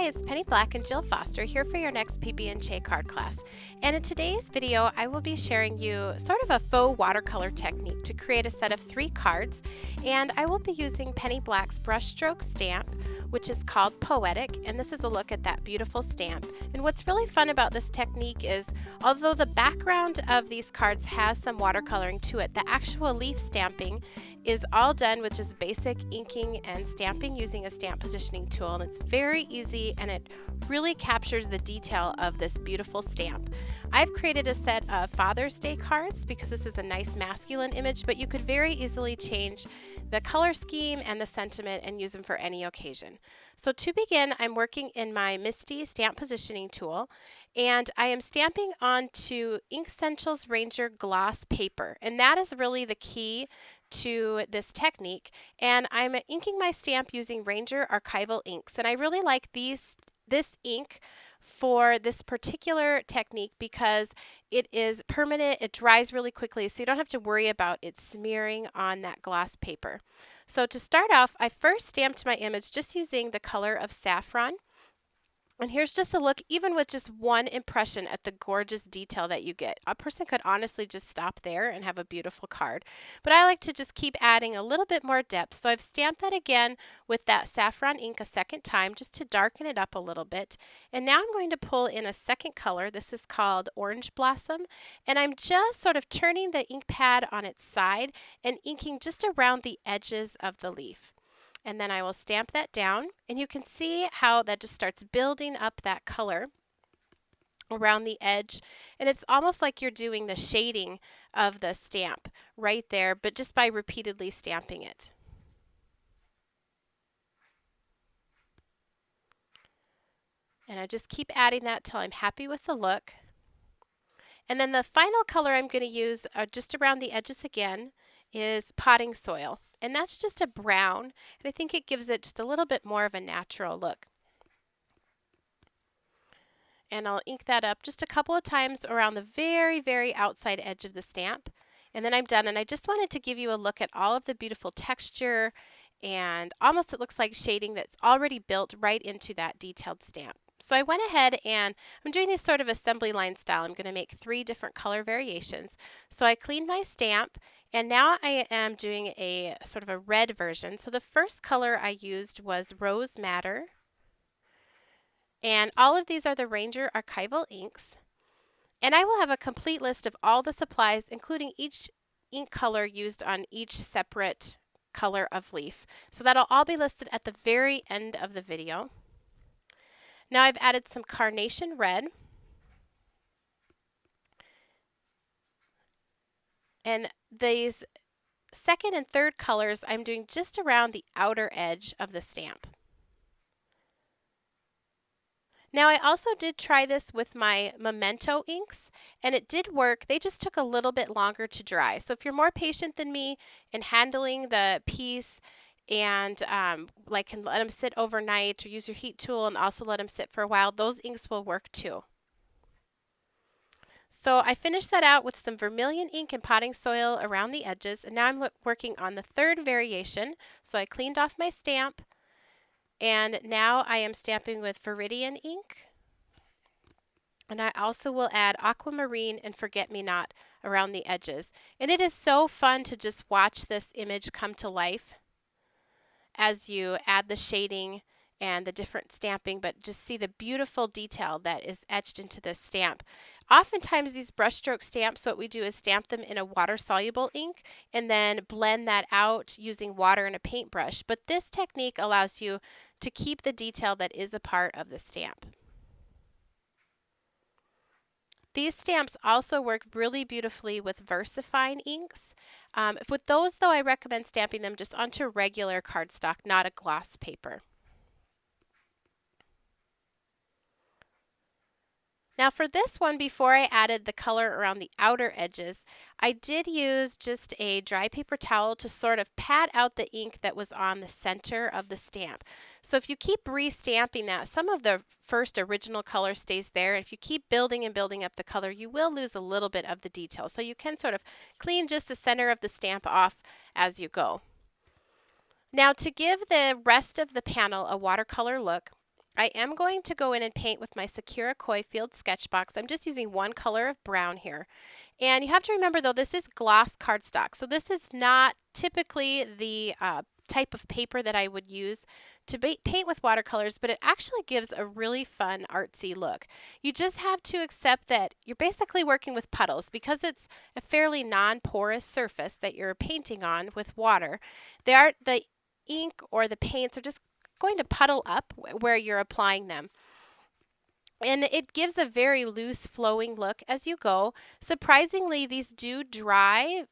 it's Penny Black and Jill Foster here for your next PB&J card class. And in today's video, I will be sharing you sort of a faux watercolor technique to create a set of 3 cards. And I will be using Penny Black's brushstroke stamp, which is called Poetic, and this is a look at that beautiful stamp. And what's really fun about this technique is, although the background of these cards has some watercoloring to it, the actual leaf stamping is all done with just basic inking and stamping using a stamp positioning tool, and it's very easy and it really captures the detail of this beautiful stamp. I've created a set of Father's Day cards because this is a nice masculine image, but you could very easily change the color scheme and the sentiment and use them for any occasion. So to begin, I'm working in my Misty stamp positioning tool, and I am stamping onto Ink Essentials Ranger gloss paper, and that is really the key to this technique. And I'm inking my stamp using Ranger archival inks, and I really like this ink for this particular technique because it is permanent, it dries really quickly, so you don't have to worry about it smearing on that gloss paper. So to start off, I first stamped my image just using the color of saffron. And here's just a look, even with just one impression, at the gorgeous detail that you get. A person could honestly just stop there and have a beautiful card. But I like to just keep adding a little bit more depth. So I've stamped that again with that saffron ink a second time just to darken it up a little bit. And now I'm going to pull in a second color. This is called Orange Blossom. And I'm just sort of turning the ink pad on its side and inking just around the edges of the leaf. And then I will stamp that down, and you can see how that just starts building up that color around the edge, and it's almost like you're doing the shading of the stamp right there, but just by repeatedly stamping it. And I just keep adding that till I'm happy with the look. And then the final color I'm going to use just around the edges again is Potting Soil. And that's just a brown, and I think it gives it just a little bit more of a natural look. And I'll ink that up just a couple of times around the very, very outside edge of the stamp. And then I'm done, and I just wanted to give you a look at all of the beautiful texture and almost it looks like shading that's already built right into that detailed stamp. So I went ahead and I'm doing this sort of assembly line style. I'm going to make 3 different color variations. So I cleaned my stamp, and now I am doing a sort of a red version. So the first color I used was Rose Madder. And all of these are the Ranger archival inks. And I will have a complete list of all the supplies, including each ink color used on each separate color of leaf. So that'll all be listed at the very end of the video. Now I've added some Carnation Red. And these second and third colors I'm doing just around the outer edge of the stamp. Now I also did try this with my Memento inks, and it did work. They just took a little bit longer to dry. So if you're more patient than me in handling the piece and like can let them sit overnight or use your heat tool and also let them sit for a while, those inks will work too. So I finished that out with some vermilion ink and potting soil around the edges, and now I'm working on the third variation. So I cleaned off my stamp, and now I am stamping with Viridian ink. And I also will add Aquamarine and Forget Me Not around the edges. And it is so fun to just watch this image come to life as you add the shading and the different stamping, but just see the beautiful detail that is etched into this stamp. Oftentimes these brushstroke stamps, what we do is stamp them in a water-soluble ink and then blend that out using water and a paintbrush. But this technique allows you to keep the detail that is a part of the stamp. These stamps also work really beautifully with VersaFine inks. With those, though, I recommend stamping them just onto regular cardstock, not a gloss paper. Now for this one, before I added the color around the outer edges, I did use just a dry paper towel to sort of pat out the ink that was on the center of the stamp. So if you keep re-stamping that, some of the first original color stays there. If you keep building and building up the color, you will lose a little bit of the detail. So you can sort of clean just the center of the stamp off as you go. Now to give the rest of the panel a watercolor look, I am going to go in and paint with my Sakura Koi Field Sketch Box. I'm just using one color of brown here. And you have to remember though, this is gloss cardstock. So this is not typically the type of paper that I would use to paint with watercolors, but it actually gives a really fun artsy look. You just have to accept that you're basically working with puddles because it's a fairly non-porous surface that you're painting on with water. The ink or the paints are just going to puddle up where you're applying them. And it gives a very loose flowing look as you go. Surprisingly, these do dry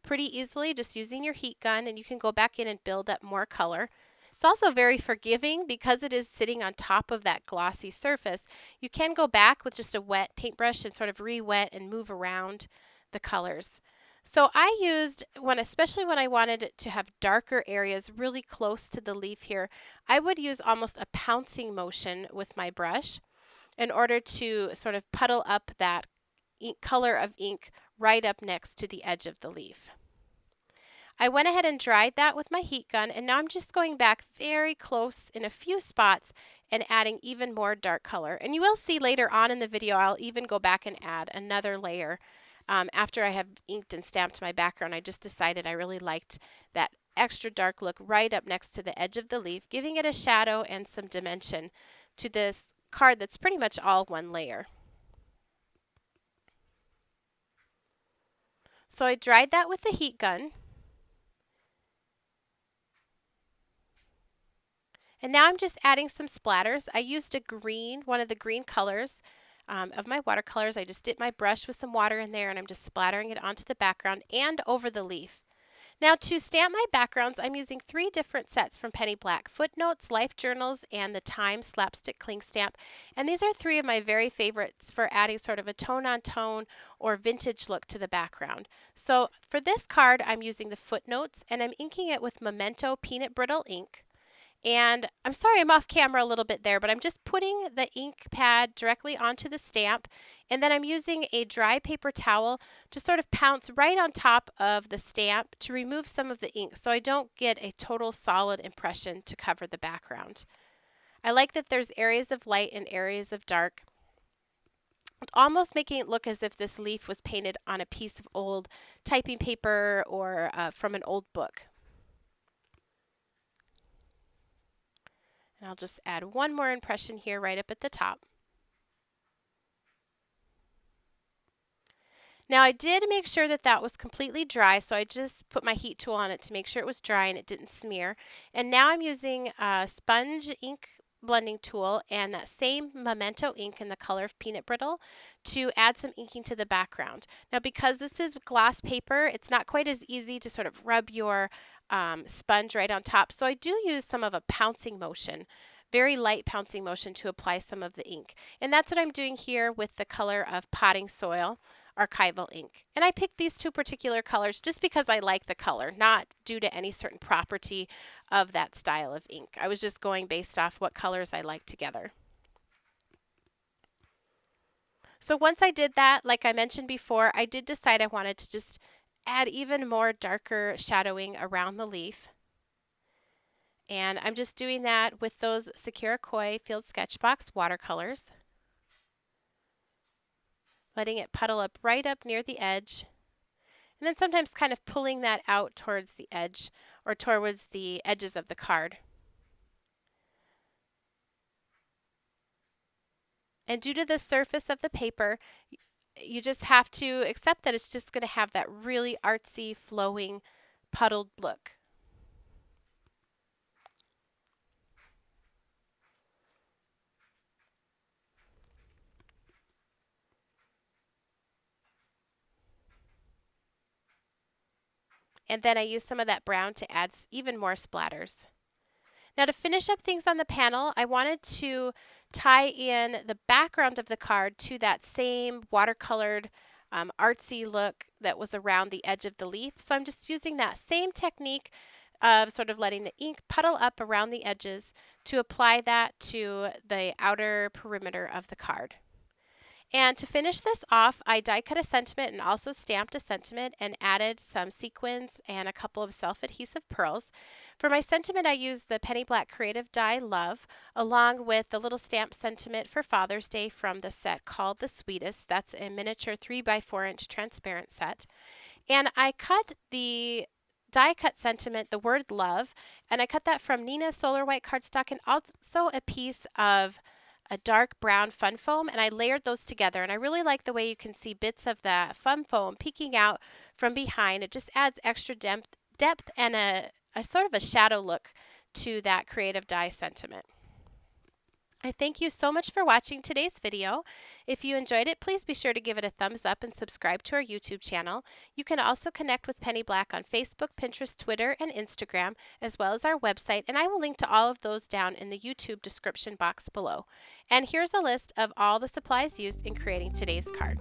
pretty easily just using your heat gun, and you can go back in and build up more color. It's also very forgiving because it is sitting on top of that glossy surface. You can go back with just a wet paintbrush and sort of re-wet and move around the colors. So I used, especially when I wanted it to have darker areas really close to the leaf here, I would use almost a pouncing motion with my brush in order to sort of puddle up that color of ink right up next to the edge of the leaf. I went ahead and dried that with my heat gun, and now I'm just going back very close in a few spots and adding even more dark color. And you will see later on in the video, I'll even go back and add another layer. After I have inked and stamped my background, I just decided I really liked that extra dark look right up next to the edge of the leaf, giving it a shadow and some dimension to this card that's pretty much all one layer. So I dried that with the heat gun. And now I'm just adding some splatters. I used a green, one of the green colors of my watercolors. I just dipped my brush with some water in there, and I'm just splattering it onto the background and over the leaf. Now to stamp my backgrounds, I'm using 3 different sets from Penny Black: Footnotes, Life Journals, and the Time Slapstick Cling Stamp. And these are 3 of my very favorites for adding sort of a tone-on-tone or vintage look to the background. So for this card, I'm using the Footnotes, and I'm inking it with Memento Peanut Brittle ink. And I'm sorry I'm off camera a little bit there, but I'm just putting the ink pad directly onto the stamp, and then I'm using a dry paper towel to sort of pounce right on top of the stamp to remove some of the ink so I don't get a total solid impression to cover the background. I like that there's areas of light and areas of dark, almost making it look as if this leaf was painted on a piece of old typing paper or from an old book. And I'll just add one more impression here right up at the top. Now I did make sure that that was completely dry, so I just put my heat tool on it to make sure it was dry and it didn't smear. And now I'm using a sponge ink blending tool and that same Memento ink in the color of Peanut Brittle to add some inking to the background. Now because this is gloss paper, it's not quite as easy to sort of rub your sponge right on top. So I do use some of a pouncing motion, very light pouncing motion to apply some of the ink. And that's what I'm doing here with the color of Potting Soil Archival ink. And I picked these 2 particular colors just because I like the color, not due to any certain property of that style of ink. I was just going based off what colors I like together. So once I did that, like I mentioned before, I did decide I wanted to just add even more darker shadowing around the leaf. And I'm just doing that with those Sakura Koi Field Sketch Box watercolors, letting it puddle up right up near the edge, and then sometimes kind of pulling that out towards the edge or towards the edges of the card. And due to the surface of the paper, you just have to accept that it's just going to have that really artsy, flowing, puddled look. And then I use some of that brown to add even more splatters. Now to finish up things on the panel, I wanted to tie in the background of the card to that same watercolored artsy look that was around the edge of the leaf. So I'm just using that same technique of sort of letting the ink puddle up around the edges to apply that to the outer perimeter of the card. And to finish this off, I die cut a sentiment and also stamped a sentiment and added some sequins and a couple of self-adhesive pearls. For my sentiment, I used the Penny Black Creative Die Love, along with the little stamp sentiment for Father's Day from the set called The Sweetest. That's a miniature 3x4" transparent set. And I cut the die cut sentiment, the word love, and I cut that from Nina's Solar White cardstock and also a piece of a dark brown fun foam, and I layered those together. And I really like the way you can see bits of that fun foam peeking out from behind. It just adds extra depth and a sort of a shadow look to that creative die sentiment. I thank you so much for watching today's video. If you enjoyed it, please be sure to give it a thumbs up and subscribe to our YouTube channel. You can also connect with Penny Black on Facebook, Pinterest, Twitter, and Instagram, as well as our website, and I will link to all of those down in the YouTube description box below. And here's a list of all the supplies used in creating today's card.